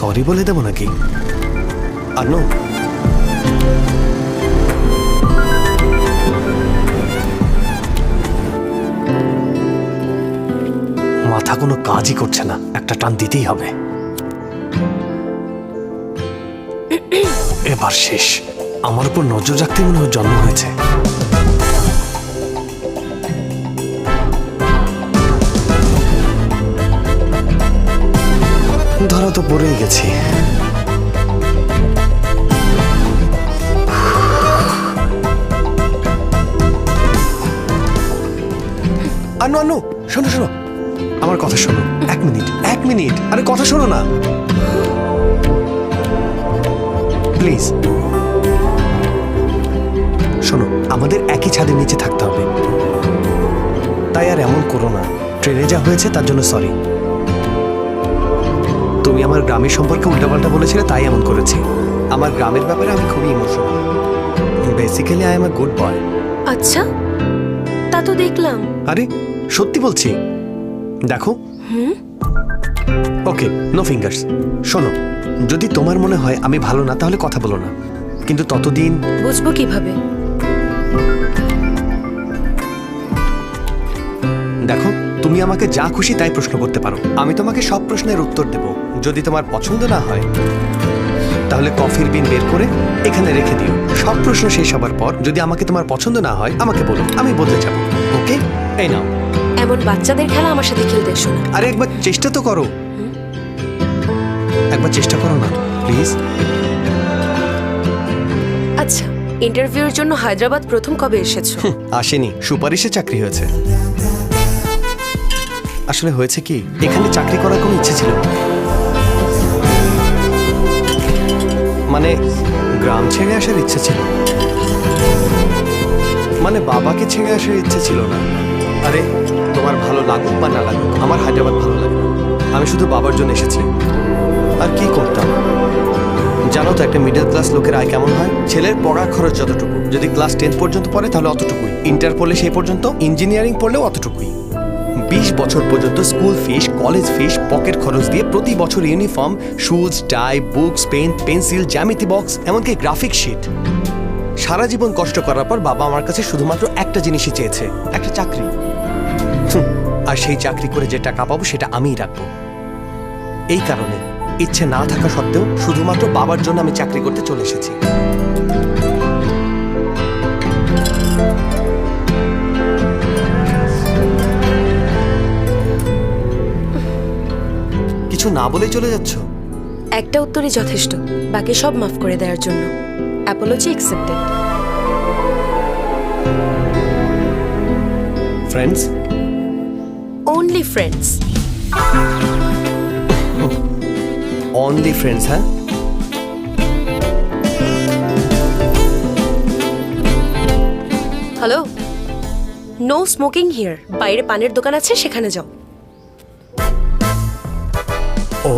Sorry বলে দেবো নাকি? আনো, মাথা কোনো কাজই করছে না, একটা টান দিতেই হবে। এবার শেষ। আমার উপর নজর রাখতে মনে হয় জন্ম হয়েছে। ধরা তো পড়েই গেছি। আনো আনো, শোনো শোনো, আমার কথা শোনো। 1 মিনিট 1 মিনিট, আরে কথা শোনো না প্লিজ। শোনো, আমাদের একই ছাদের নিচে থাকতে হবে, তাই আর এমন করো না। ট্রেনে যা হয়েছে তার জন্য সরি। তুমি আমার গ্রামের সম্পর্কে উল্টাপাল্টা বলেছিলে, তাই এমন করেছি। আমার গ্রামের ব্যাপারে আমি খুবই emotional. Basically I am a good boy. আচ্ছা, তা তো দেখলাম। আরে সত্যি বলছি, দেখো। ওকে, নো ফিঙ্গার্স। শোনো, যদি তোমার মনে হয় আমি ভালো না তাহলে কথা বলো না, কিন্তু ততদিন বুঝবো কিভাবে? দেখো, তুমি আমাকে যা খুশি তাই প্রশ্ন করতে পারো, আমি তোমাকে সব প্রশ্নের উত্তর দেব। যদি তোমার পছন্দ না হয় তাহলে কফির বিন বের করে এখানে রেখে দিও। সব প্রশ্ন শেষ হবার পর যদি আমাকে তোমার পছন্দ না হয় আমাকে বলো, আমি বদলে যাব। ওকে, এই নাও। এমন বাচ্চাদের খেলা আমার সাথে খেলতে এসো না। আরে একবার চেষ্টা তো করো, একবার চেষ্টা করো না প্লিজ। আচ্ছা, ইন্টারভিউর জন্য হায়দ্রাবাদ প্রথম কবে এসেছো? আসেনি, সুপারিশে চাকরি হয়েছে। আসলে হয়েছে কি, এখানে চাকরি করার কোনো ইচ্ছে ছিল না। মানে গ্রাম ছেড়ে আসার ইচ্ছে ছিল, মানে বাবাকে ছেড়ে আসার ইচ্ছে ছিল না। আরে তোমার ভালো লাগুক বা না লাগুক, আমার হায়দ্রাবাদ ভালো লাগে। আমি শুধু বাবার জন্য এসেছি। আর কি করতাম জানো তো, একটা মিডল ক্লাস লোকের আয় কেমন হয়? ছেলের পড়ার খরচ যতটুকু, যদি ক্লাস 10 পর্যন্ত পড়ে তাহলে অতটুকুই, ইন্টার পড়লে সেই পর্যন্ত, ইঞ্জিনিয়ারিং পড়লেও অতটুকুই। 20 বছর পর্যন্ত স্কুল ফিস, কলেজ ফিস, পকেট খরচ দিয়ে প্রতি বছর ইউনিফর্ম, শুজ, টাই, বুকস, পেন, পেন্সিল, জ্যামিতি বক্স, এমনকি গ্রাফিক শিট। সারা জীবন কষ্ট করার পর বাবা আমার কাছে শুধুমাত্র একটা জিনিসই চেয়েছে, একটা চাকরি। আর সেই চাকরি করে যে টাকা পাবো সেটা আমিই রাখবো। এই কারণে ইচ্ছে না থাকা সত্ত্বেও শুধুমাত্র বাবার জন্য আমি চাকরি করতে চলে এসেছি। কিছু না বলেই চলে যাচ্ছ? একটা উত্তরই যথেষ্ট, বাকি সব মাফ করে দেওয়ার জন্য। Apology accepted. Friends? Only friends. Only friends? হ্যাঁ, হ্যালো, নো স্মোকিং হিয়ার। বাইরে পানের দোকান আছে, সেখানে যাও। ও